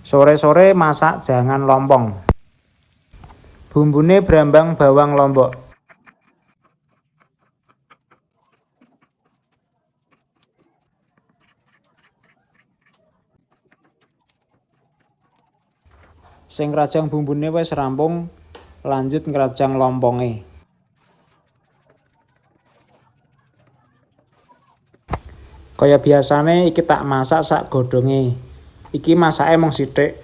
Sore-sore masak jangan lompong. Bumbune brambang bawang lombok. Sing ngrajang bumbune wis rampung, lanjut ngrajang lomponge. Kaya biasane iki tak masak sak godhonge. Iki masake mung sithik.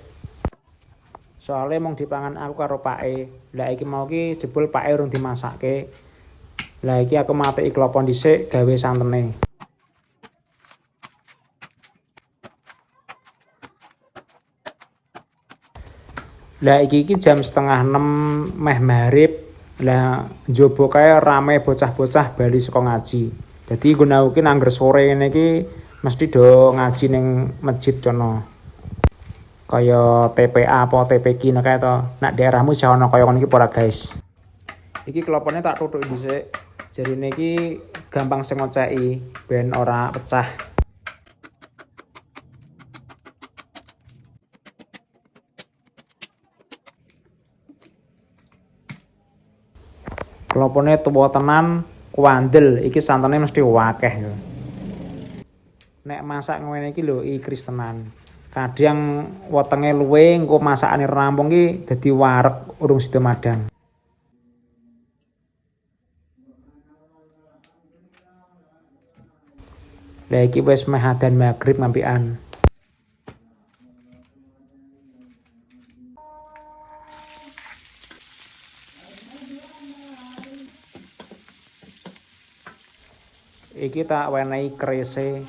Soale mung dipangan aku karo pake. Lah iki mau ki jebul pake urung dimasakke. Lah iki aku mateki klapa dhisik gawe santene. Lah iki jam 5:30 meh maghrib. Lah njaba kae rame bocah-bocah bali saka ngaji. Dadi gunawuke nangger sore ngene iki mesti do ngaji ning masjid kono. Kaya TPA apa TPQ nek kae to. Nek daerahmu isih ana kaya ngono iki ora, guys? Iki klopone tak tuthuk dhisik. Jarine iki gampang sing ngoceki ben ora pecah. Klopone tuwa tenan, kuandel, iki santene mesti akeh yo. Nek masak ngene iki lho ikris tenan. Kadang wetenge luwe engko masakane rampung ki dadi wareg urung sida madang. Lah iki wis meh adzan maghrib mampikan. Iki tak wenehi krise.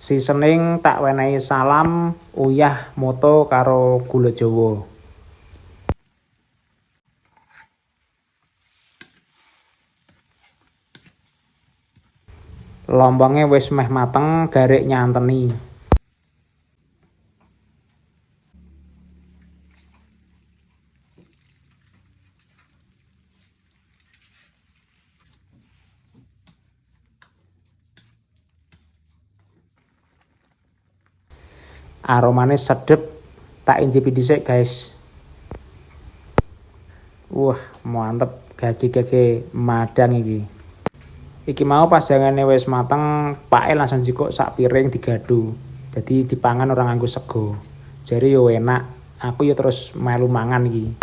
Seasoning tak wenehi salam, uyah, moto karo gula Jawa. Lomponge wis meh mateng, garek nyanteni. Aromane sedep, tak incipi dhisik, guys. Wah, mantep, gage-gage madang iki. Iki mau pas jangane wis mateng, pake langsung jikuk sak piring digadu. Dadi dipangan ora nganggo sego. Jare yo enak, aku yo terus melu mangan iki.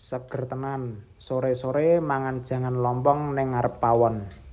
Seger tenan, sore-sore mangan jangan lompong ning ngarep pawon.